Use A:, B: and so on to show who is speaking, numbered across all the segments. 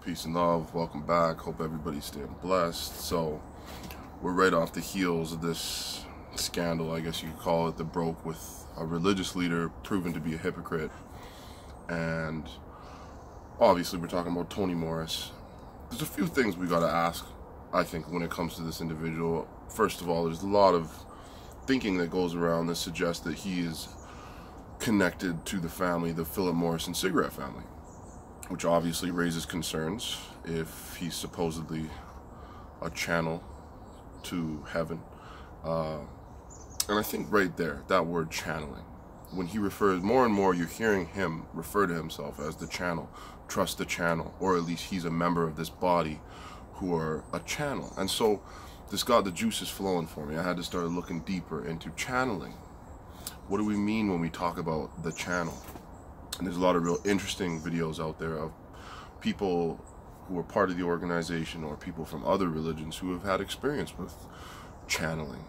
A: Peace and love. Welcome back. Hope everybody's staying blessed. So, we're right off the heels of this scandal, I guess you could call it, that broke with a religious leader proven to be a hypocrite. And obviously, we're talking about Tony Morris. There's a few things we got to ask, I think, when it comes to this individual. First of all, there's a lot of thinking that goes around that suggests that he is connected to the family, the Philip Morris and cigarette family, which obviously raises concerns if he's supposedly a channel to heaven. And I think right there, that word channeling, when he refers, more and more you're hearing him refer to himself as the channel, trust the channel, or at least he's a member of this body who are a channel. And so this got the juices flowing for me. I had to start looking deeper into channeling. What do we mean when we talk about the channel? And there's a lot of real interesting videos out there of people who are part of the organization or people from other religions who have had experience with channeling.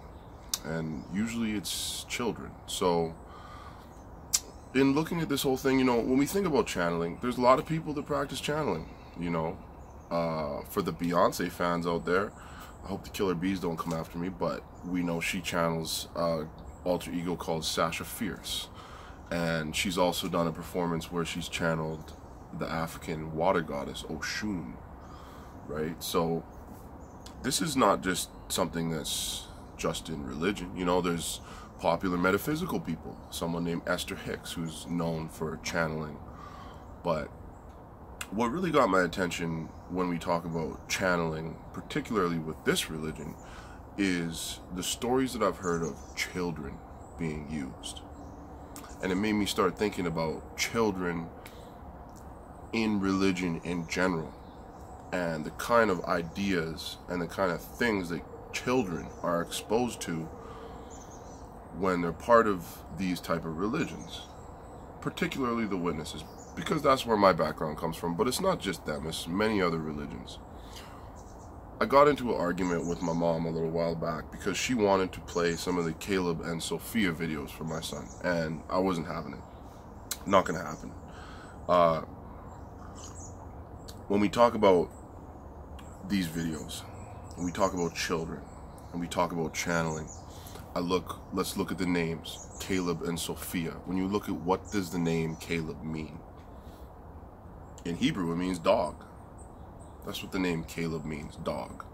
A: And usually it's children. So in looking at this whole thing, you know, when we think about channeling, there's a lot of people that practice channeling, you know. For the Beyonce fans out there, I hope the Killer Bees don't come after me, but we know she channels alter ego called Sasha Fierce. And she's also done a performance where she's channeled the African water goddess Oshun, right? So this is not just something that's just in religion. You know, there's popular metaphysical people, someone named Esther Hicks, who's known for channeling. But what really got my attention when we talk about channeling, particularly with this religion, is the stories that I've heard of children being used. And it made me start thinking about children in religion in general, and the kind of ideas and the kind of things that children are exposed to when they're part of these type of religions, particularly the witnesses, because that's where my background comes from. But it's not just them, it's many other religions. I got into an argument with my mom a little while back because she wanted to play some of the Caleb and Sophia videos for my son, and I wasn't having it. Not gonna happen. When we talk about these videos, when we talk about children, and we talk about channeling, let's look at the names, Caleb and Sophia. When you look at what does the name Caleb mean? In Hebrew, it means dog. That's what the name Caleb means, dog.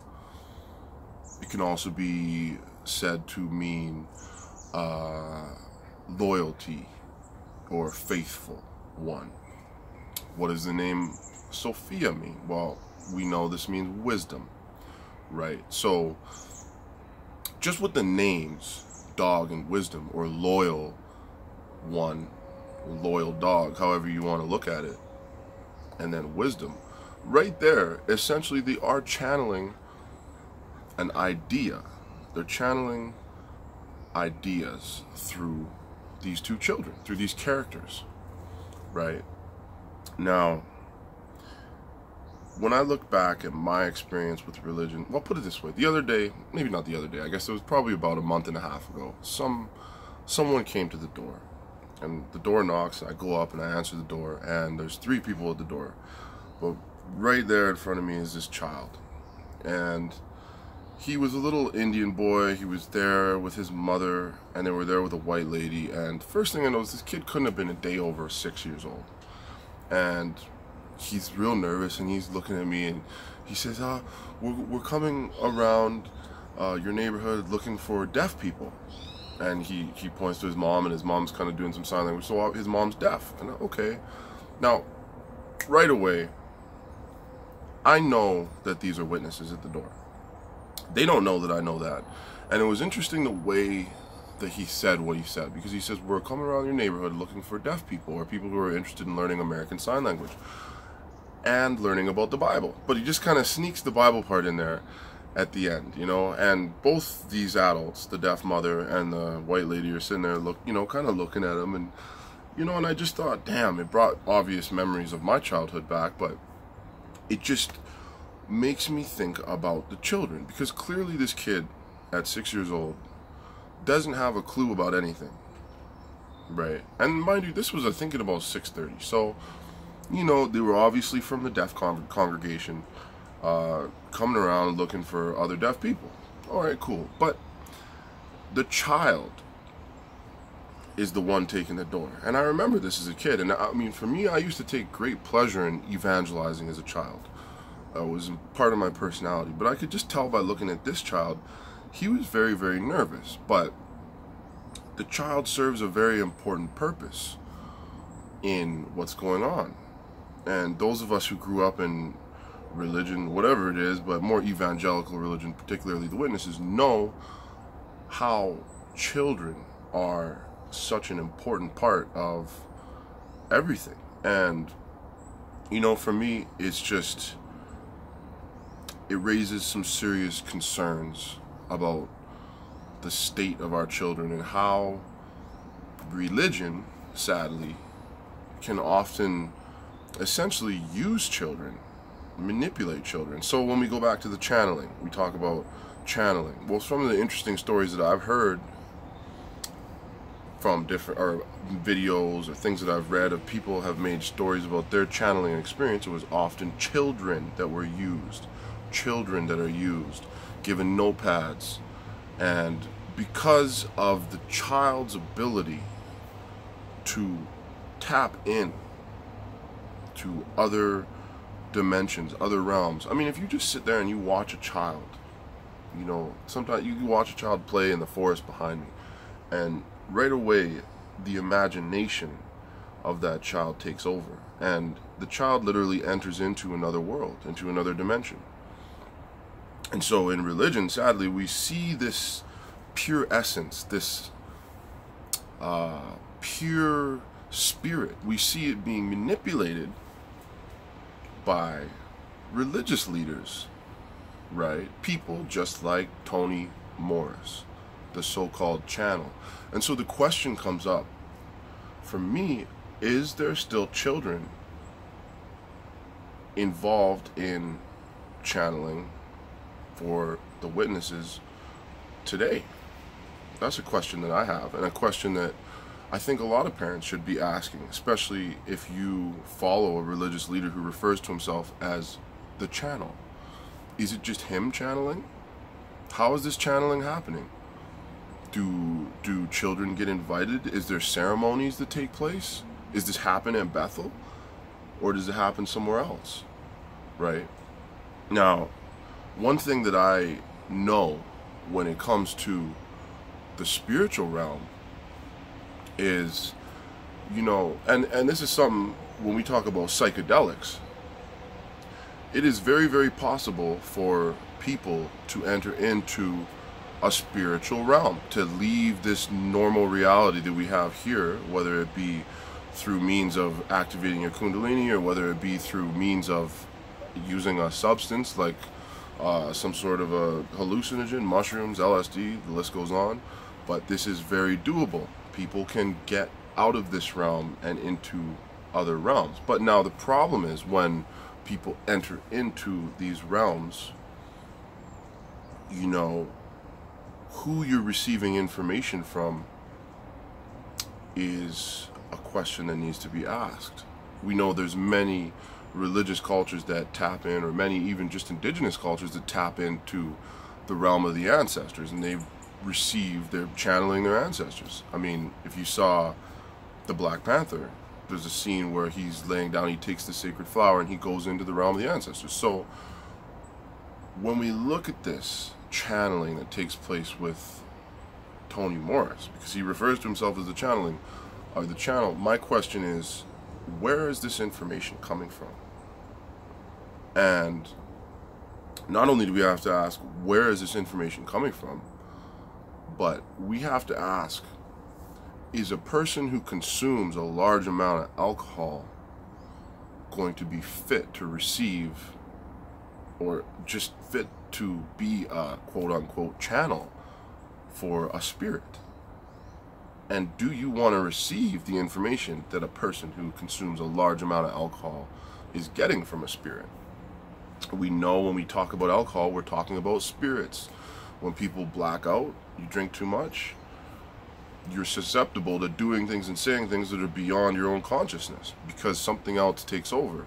A: It can also be said to mean loyalty or faithful one. What does the name Sophia mean? Well, we know this means wisdom, right? So just with the names dog and wisdom, or loyal one, or loyal dog, however you want to look at it, and then wisdom, right there, essentially they are channeling an idea. They're channeling ideas through these two children, through these characters, right? Now, when I look back at my experience with religion, well, put it this way, the other day, maybe not the other day, I guess it was probably about a month and a half ago, someone came to the door, and the door knocks, I go up and I answer the door, and there's 3 people at the door, but right there in front of me is this child, and he was a little Indian boy. He was there with his mother, and they were there with a white lady. And first thing I noticed, this kid couldn't have been a day over 6 years old, and he's real nervous, and he's looking at me, and he says, we're coming around your neighborhood looking for deaf people. And he points to his mom, and his mom's kind of doing some sign language, so his mom's deaf. And okay, now right away I know that these are witnesses at the door. They don't know that I know that. And it was interesting the way that he said what he said, because he says, we're coming around your neighborhood looking for deaf people, or people who are interested in learning American Sign Language and learning about the Bible. But he just kind of sneaks the Bible part in there at the end, you know. And both these adults, the deaf mother and the white lady, are sitting there, kind of looking at him, and and I just thought, damn, it brought obvious memories of my childhood back, but it just makes me think about the children, because clearly this kid at 6 years old doesn't have a clue about anything, right? And mind you, this was, I think, at about 6:30, so You know, they were obviously from the deaf congregation, coming around looking for other deaf people. All right, cool. But the child is the one taking the door. And I remember this as a kid. And I mean, for me, I used to take great pleasure in evangelizing as a child. It was part of my personality. But I could just tell by looking at this child, he was very, very nervous. But the child serves a very important purpose in what's going on. And those of us who grew up in religion, whatever it is, but more evangelical religion, particularly the Witnesses, know how children are such an important part of everything. And you know, for me, it's just, it raises some serious concerns about the state of our children and how religion, sadly, can often essentially use children, manipulate children. So when we go back to the channeling, we talk about channeling. Well, some of the interesting stories that I've heard from different videos or things that I've read of people have made stories about their channeling experience, it was often children that were used, children that are used, given notepads, and because of the child's ability to tap in to other dimensions, other realms. I mean, if you just sit there and you watch a child, you know, sometimes you can watch a child play in the forest behind me, and right away the imagination of that child takes over, and the child literally enters into another world, into another dimension. And so in religion, sadly, we see this pure essence, this pure spirit. We see it being manipulated by religious leaders, right? People just like Tony Morris, the so-called channel. And so the question comes up for me, is there still children involved in channeling for the Witnesses today? That's a question that I have, and a question that I think a lot of parents should be asking, especially if you follow a religious leader who refers to himself as the channel. Is it just him channeling? How is this channeling happening? Do children get invited? Is there ceremonies that take place? Is this happen in Bethel? Or does it happen somewhere else? Right? Now, one thing that I know when it comes to the spiritual realm is, you know, and this is something, when we talk about psychedelics, it is very, very possible for people to enter into a spiritual realm, to leave this normal reality that we have here, whether it be through means of activating your kundalini, or whether it be through means of using a substance like some sort of a hallucinogen, mushrooms, LSD, the list goes on. But this is very doable. People can get out of this realm and into other realms. But now the problem is, when people enter into these realms, you know, who you're receiving information from is a question that needs to be asked. We know there's many religious cultures that tap in, or many even just indigenous cultures that tap into the realm of the ancestors, and they've received, they're channeling their ancestors. I mean, if you saw the Black Panther, there's a scene where he's laying down, he takes the sacred flower and he goes into the realm of the ancestors. So when we look at this channeling that takes place with Tony Morris, because he refers to himself as the channeling, or the channel, my question is, where is this information coming from? And not only do we have to ask, where is this information coming from, but we have to ask, is a person who consumes a large amount of alcohol going to be fit to receive, or just fit to be a quote-unquote channel for a spirit? And do you want to receive the information that a person who consumes a large amount of alcohol is getting from a spirit? We know when we talk about alcohol, we're talking about spirits. When people black out, you drink too much, you're susceptible to doing things and saying things that are beyond your own consciousness because something else takes over.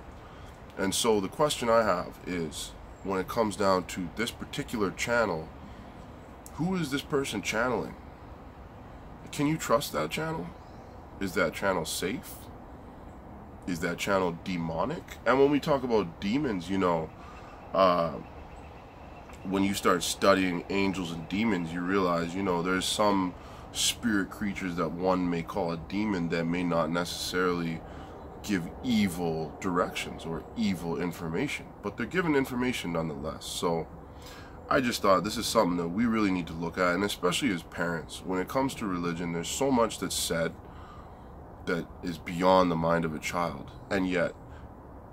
A: And so the question I have is, when it comes down to this particular channel, who is this person channeling? Can you trust that channel? Is that channel safe? Is that channel demonic? And when we talk about demons, you know, when you start studying angels and demons, you realize, you know, there's some spirit creatures that one may call a demon that may not necessarily give evil directions or evil information, but they're given information nonetheless. So I just thought this is something that we really need to look at, and especially as parents, when it comes to religion, there's so much that's said that is beyond the mind of a child, and yet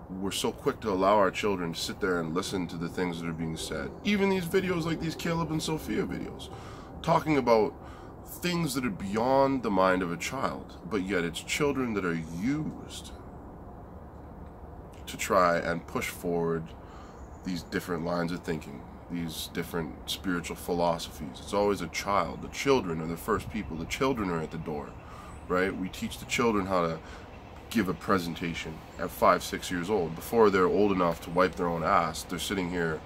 A: we're so quick to allow our children to sit there and listen to the things that are being said. Even these videos like these Caleb and Sophia videos, talking about things that are beyond the mind of a child, but yet it's children that are used to try and push forward these different lines of thinking, these different spiritual philosophies. It's always a child. The children are the first people. The children are at the door, right? We teach the children how to give a presentation at 5, 6 years old. Before they're old enough to wipe their own ass, they're sitting here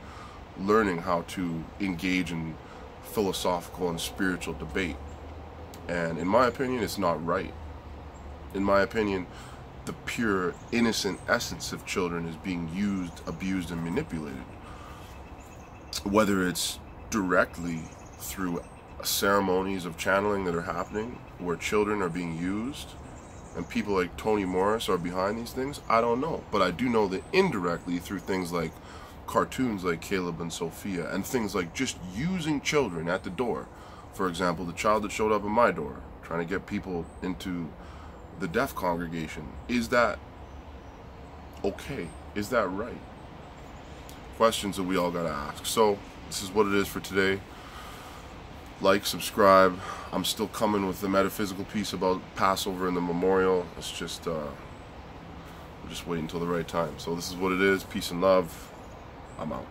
A: learning how to engage in philosophical and spiritual debate. And in my opinion, it's not right. In my opinion, the pure, innocent essence of children is being used, abused, and manipulated. Whether it's directly through ceremonies of channeling that are happening, where children are being used, and people like Toni Morris are behind these things, I don't know. But I do know that indirectly through things like cartoons like Caleb and Sophia, and things like just using children at the door. For example, the child that showed up at my door, trying to get people into the deaf congregation. Is that okay? Is that right? Questions that we all gotta ask. So, this is what it is for today. Like, subscribe. I'm still coming with the metaphysical piece about Passover and the memorial. It's just, we're just waiting until the right time. So this is what it is. Peace and love. I'm out.